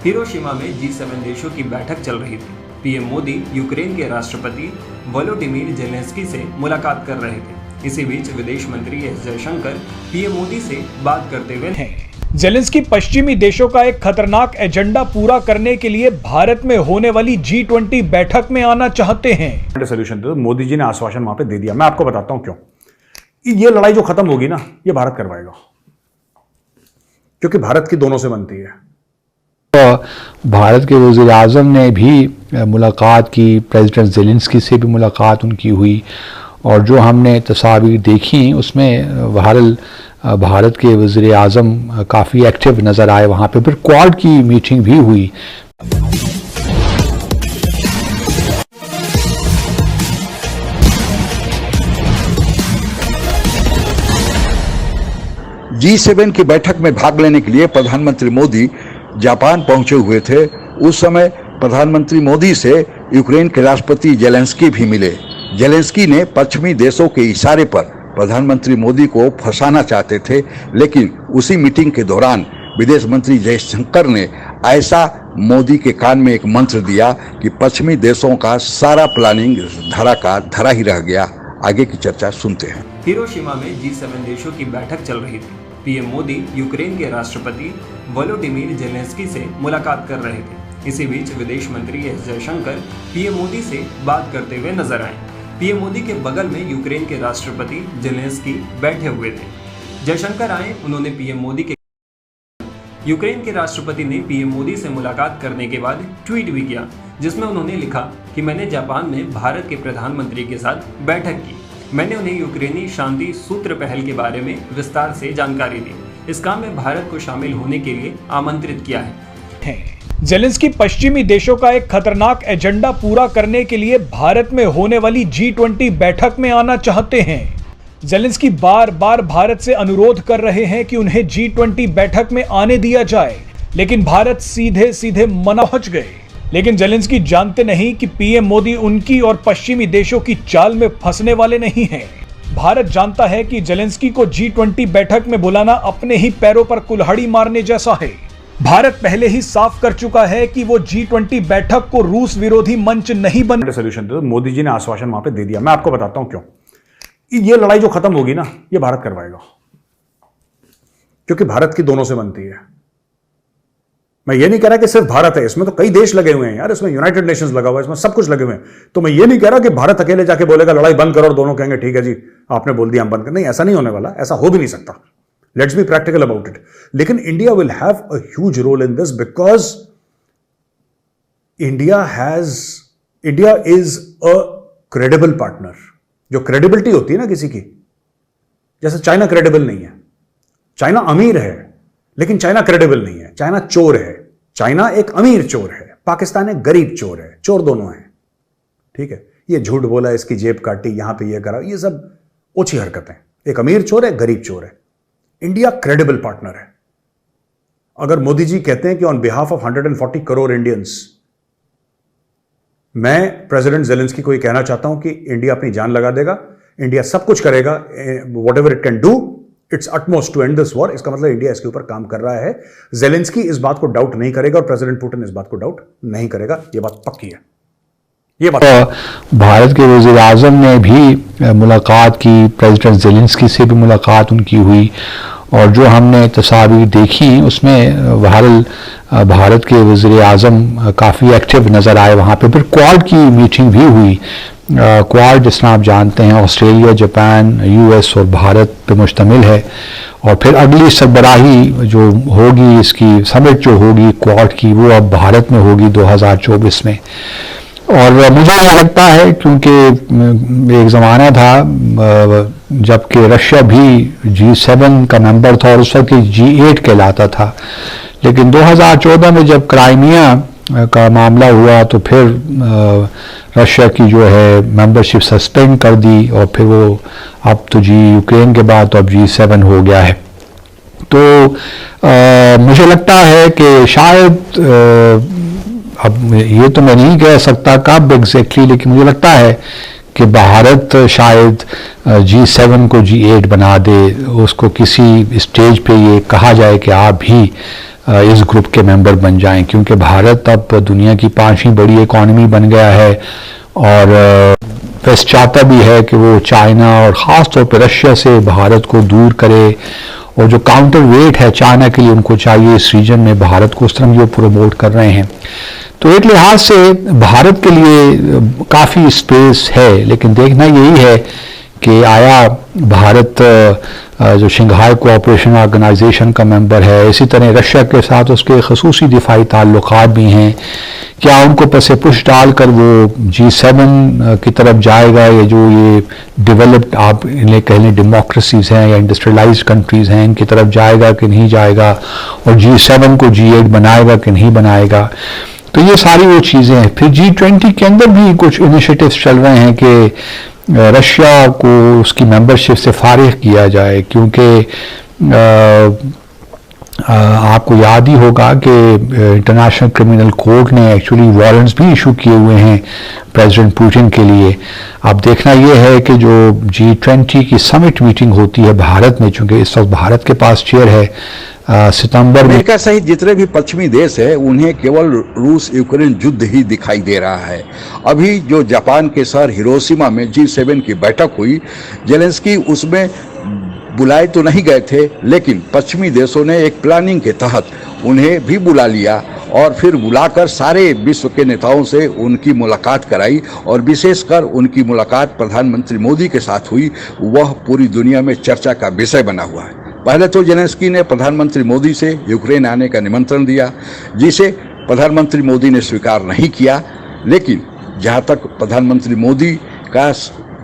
Hiroshima में G7 देशों की बैठक चल रही थी। पीएम मोदी यूक्रेन के राष्ट्रपति वोलोडिमीर जेलेंस्की से मुलाकात कर रहे थे। इसी बीच विदेश मंत्री एस जयशंकर पीएम मोदी से बात करते हुए हैं। जेलेंस्की पश्चिमी देशों का एक खतरनाक एजेंडा पूरा करने के लिए भारत में होने वाली G20 बैठक में आना चाहते हैं। सोल्यूशन तो मोदी जी ने आश्वासन वहां पे दे दिया। मैं आपको बताता हूं क्यों। ये लड़ाई जो खत्म होगी ना, ये भारत करवाएगा, क्योंकि भारत की दोनों से बनती है। भारत के वज़ीर आज़म ने भी मुलाकात की, प्रेसिडेंट जेलेंस्की से भी मुलाकात उनकी हुई, और जो हमने तस्वीर देखी उसमें भारत के वज़ीर आज़म काफ़ी एक्टिव नज़र आए वहाँ पे। फिर क्वाड की मीटिंग भी हुई। G7 की बैठक में भाग लेने के लिए प्रधानमंत्री मोदी जापान पहुंचे हुए थे। उस समय प्रधानमंत्री मोदी से यूक्रेन के राष्ट्रपति जेलेंस्की भी मिले। जेलेंस्की ने पश्चिमी देशों के इशारे पर प्रधानमंत्री मोदी को फंसाना चाहते थे, लेकिन उसी मीटिंग के दौरान विदेश मंत्री जयशंकर ने ऐसा मोदी के कान में एक मंत्र दिया कि पश्चिमी देशों का सारा प्लानिंग धरा का धरा ही रह गया। आगे की चर्चा सुनते हैं। हिरोशिमा में G7 देशों की बैठक चल रही थी। पीएम मोदी यूक्रेन के राष्ट्रपति वोलोडिमीर जेलेंस्की से मुलाकात कर रहे थे। इसी बीच विदेश मंत्री एस जयशंकर पीएम मोदी से बात करते हुए नजर आए। पीएम मोदी के बगल में यूक्रेन के राष्ट्रपति जेलेंस्की बैठे हुए थे। जयशंकर आए, उन्होंने पीएम मोदी के यूक्रेन के राष्ट्रपति ने पीएम मोदी से मुलाकात करने के बाद ट्वीट भी किया, जिसमें उन्होंने लिखा कि मैंने जापान में भारत के प्रधानमंत्री के साथ बैठक की। मैंने उन्हें यूक्रेनी शांति सूत्र पहल के बारे में विस्तार से जानकारी दी। इस काम में भारत को शामिल होने के लिए आमंत्रित किया है। जेलेंस्की पश्चिमी देशों का एक खतरनाक एजेंडा पूरा करने के लिए भारत में होने वाली G20 बैठक में आना चाहते हैं। जेलेंस्की बार बार भारत से अनुरोध कर रहे हैं कि उन्हें G20 बैठक में आने दिया जाए, लेकिन भारत सीधे सीधे मना पहुंच गए। लेकिन जेलेंस्की जानते नहीं कि पीएम मोदी उनकी और पश्चिमी देशों की चाल में फंसने वाले नहीं हैं। भारत जानता है कि जेलेंस्की को G20 बैठक में बुलाना अपने ही पैरों पर कुल्हाड़ी मारने जैसा है। भारत पहले ही साफ कर चुका है कि वो G20 बैठक को रूस विरोधी मंच नहीं बन। सोल्यूशन तो मोदी जी ने आश्वासन वहां पे दे दिया। मैं आपको बताता हूं क्यों। ये लड़ाई जो खत्म होगी ना, ये भारत करवाएगा, क्योंकि भारत की दोनों से बनती है। मैं ये नहीं कह रहा कि सिर्फ भारत है, इसमें तो कई देश लगे हुए हैं यार। इसमें यूनाइटेड नेशंस लगा हुआ है, इसमें सब कुछ लगे हुए हैं। तो मैं ये नहीं कह रहा कि भारत अकेले जाके बोलेगा लड़ाई बंद करो और दोनों कहेंगे ठीक है जी आपने बोल दिया हम बंद कर। नहीं, ऐसा नहीं होने वाला, ऐसा हो भी नहीं सकता। Let's be practical about it. लेकिन India will have a huge role in this, because India is a credible partner. जो क्रेडिबिलिटी होती है ना किसी की, जैसे चाइना क्रेडिबल नहीं है। चाइना अमीर है लेकिन चाइना क्रेडिबल नहीं है। चाइना चोर है, चाइना एक अमीर चोर है, पाकिस्तान एक गरीब चोर है। चोर दोनों हैं, ठीक है। ये झूठ बोला, इसकी जेब काटी, यहां पे ये करा, ये सब ओछी हरकतें। एक अमीर चोर है, गरीब चोर है। इंडिया क्रेडिबल पार्टनर है। अगर मोदी जी कहते हैं कि on behalf of 140 crore Indians, मैं प्रेसिडेंट जेलेंस्की को ये कहना चाहता हूं कि इंडिया अपनी जान लगा देगा, इंडिया सब कुछ करेगा, whatever it can do its utmost to end this war. इसका मतलब इंडिया इसके ऊपर काम कर रहा है। जेलेंस्की इस बात को डाउट नहीं करेगा और प्रेसिडेंट पुतिन इस बात को डाउट नहीं करेगा। ये बात पक्की है। ये बात भारत के वज़ीर आज़म ने भी मुलाकात की, प्रेसिडेंट जेलेंस्की से भी मुलाकात उनकी हुई, और जो हमने तस्वीर देखी उसमें भारत के वज़ीर आज़म काफ़ी एक्टिव नज़र आए वहाँ पे। फिर क्वाड की मीटिंग भी हुई। क्वाड जिस तरह आप जानते हैं ऑस्ट्रेलिया, जापान, यूएस और भारत पे मुश्तमिल है। और फिर अगली सरबराही जो होगी, इसकी समिट जो होगी क्वाड की, वो अब भारत में होगी 2024 में। और मुझे लगता है क्योंकि एक ज़माना था जबकि रशिया भी G7 का मेंबर था और उस वक्त G8 कहलाता था, लेकिन 2014 में जब क्राइमिया का मामला हुआ तो फिर रशिया की जो है मेंबरशिप सस्पेंड कर दी, और फिर वो अब तो यूक्रेन के बाद तो अब G7 हो गया है। तो मुझे लगता है कि शायद अब ये तो मैं नहीं कह सकता कब एग्जैक्टली, लेकिन मुझे लगता है कि भारत शायद G7 को G8 बना दे, उसको किसी स्टेज पे ये कहा जाए कि आप भी इस ग्रुप के मेंबर बन जाएं, क्योंकि भारत अब दुनिया की 5वीं बड़ी इकॉनमी बन गया है और वेस्ट चाहता भी है कि वो चाइना और ख़ास तौर पर रशिया से भारत को दूर करे, और जो काउंटर वेट है चाइना के लिए उनको चाहिए इस रीजन में, भारत को उस तरह ये प्रोमोट कर रहे हैं। तो एक लिहाज से भारत के लिए काफ़ी स्पेस है, लेकिन देखना यही है कि आया भारत जो शंघाई कोऑपरेशन ऑर्गेनाइजेशन का मेंबर है, इसी तरह रशिया के साथ उसके खसूसी दिफाई ताल्लुकात भी हैं, क्या उनको पसे पुश डालकर वो G7 की तरफ जाएगा, या जो ये डेवलप्ड आप इन्हें कह लें डेमोक्रेसीज हैं या इंडस्ट्रियलाइज्ड कंट्रीज़ हैं, इनकी तरफ जाएगा कि नहीं जाएगा, और G7 को G8 बनाएगा कि नहीं बनाएगा। तो ये सारी वो चीज़ें हैं। फिर G20 के अंदर भी कुछ इनिशिएटिव्स चल रहे हैं कि रशिया को उसकी मेंबरशिप से फारिग किया जाए, क्योंकि आपको याद ही होगा कि इंटरनेशनल क्रिमिनल कोर्ट ने एक्चुअली वारंट्स भी इशू किए हुए हैं प्रेसिडेंट पुतिन के लिए। अब देखना यह है कि जो G20 की समिट मीटिंग होती है भारत में, चूंकि इस वक्त भारत के पास चेयर है, सितंबर में अमेरिका सहित जितने भी पश्चिमी देश है उन्हें केवल रूस यूक्रेन युद्ध ही दिखाई दे रहा है। अभी जो जापान के शहर हिरोशिमा में G7 की बैठक हुई, जेलेंस्की उसमें बुलाए तो नहीं गए थे, लेकिन पश्चिमी देशों ने एक प्लानिंग के तहत उन्हें भी बुला लिया और फिर बुलाकर सारे विश्व के नेताओं से उनकी मुलाकात कराई, और विशेषकर उनकी मुलाकात प्रधानमंत्री मोदी के साथ हुई। वह पूरी दुनिया में चर्चा का विषय बना हुआ है। पहले तो जेलेंस्की ने प्रधानमंत्री मोदी से यूक्रेन आने का निमंत्रण दिया, जिसे प्रधानमंत्री मोदी ने स्वीकार नहीं किया, लेकिन जहां तक प्रधानमंत्री मोदी का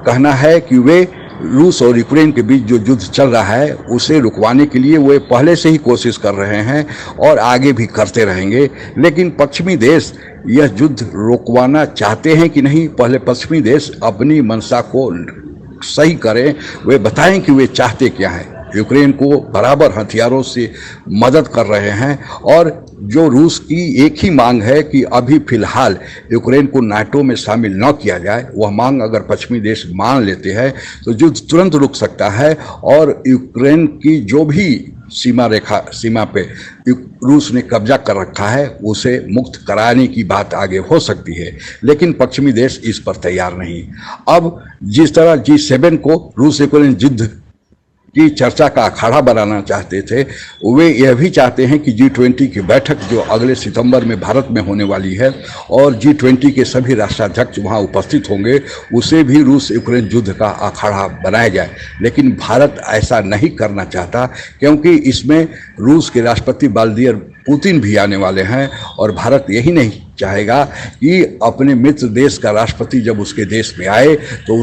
कहना है कि वे रूस और यूक्रेन के बीच जो युद्ध चल रहा है उसे रुकवाने के लिए वे पहले से ही कोशिश कर रहे हैं और आगे भी करते रहेंगे। लेकिन पश्चिमी देश यह युद्ध रुकवाना चाहते हैं कि नहीं, पहले पश्चिमी देश अपनी मंशा को सही करें, वे बताएं कि वे चाहते क्या हैं। यूक्रेन को बराबर हथियारों से मदद कर रहे हैं, और जो रूस की एक ही मांग है कि अभी फिलहाल यूक्रेन को नाटो में शामिल न किया जाए, वह मांग अगर पश्चिमी देश मान लेते हैं तो युद्ध तुरंत रुक सकता है और यूक्रेन की जो भी सीमा पे रूस ने कब्जा कर रखा है उसे मुक्त कराने की बात आगे हो सकती है। लेकिन पश्चिमी देश इस पर तैयार नहीं। अब जिस तरह G7 को रूस यूक्रेन युद्ध की चर्चा का अखाड़ा बनाना चाहते थे, वे यह भी चाहते हैं कि G20 की बैठक जो अगले सितंबर में भारत में होने वाली है और G20 के सभी राष्ट्राध्यक्ष वहां उपस्थित होंगे, उसे भी रूस यूक्रेन युद्ध का अखाड़ा बनाया जाए। लेकिन भारत ऐसा नहीं करना चाहता, क्योंकि इसमें रूस के राष्ट्रपति व्लादिमीर पुतिन भी आने वाले हैं, और भारत यही नहीं चाहेगा कि अपने मित्र देश का राष्ट्रपति जब उसके देश में आए तो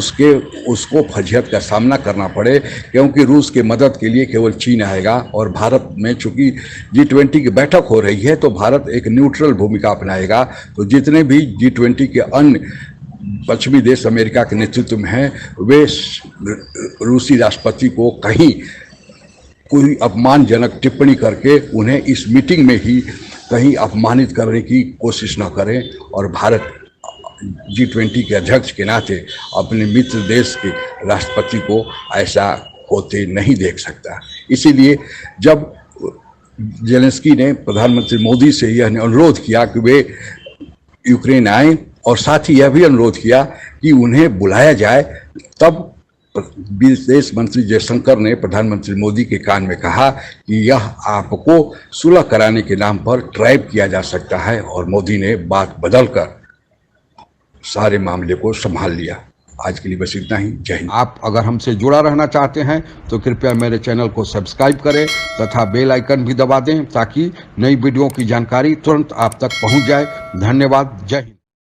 उसको फजीहत का सामना करना पड़े, क्योंकि रूस के मदद के लिए केवल चीन आएगा। और भारत में चूंकि G20 की बैठक हो रही है तो भारत एक न्यूट्रल भूमिका अपनाएगा। तो जितने भी G20 के अन्य पश्चिमी देश अमेरिका के नेतृत्व में हैं, वे रूसी राष्ट्रपति को कहीं कोई अपमानजनक टिप्पणी करके उन्हें इस मीटिंग में ही कहीं अपमानित करने की कोशिश न करें। और भारत G20 के अध्यक्ष के नाते अपने मित्र देश के राष्ट्रपति को ऐसा होते नहीं देख सकता। इसीलिए जब जेलेंस्की ने प्रधानमंत्री मोदी से यह अनुरोध किया कि वे यूक्रेन आएं, और साथ ही यह भी अनुरोध किया कि उन्हें बुलाया जाए, तब विदेश मंत्री जयशंकर ने प्रधानमंत्री मोदी के कान में कहा कि यह आपको सुलह कराने के नाम पर ट्रैप किया जा सकता है, और मोदी ने बात बदलकर सारे मामले को संभाल लिया। आज के लिए बस इतना ही। जय हिंद। आप अगर हमसे जुड़ा रहना चाहते हैं तो कृपया मेरे चैनल को सब्सक्राइब करें तथा बेल आइकन भी दबा दें, ताकि नई वीडियो की जानकारी तुरंत आप तक पहुंच जाए। धन्यवाद। जय हिंद।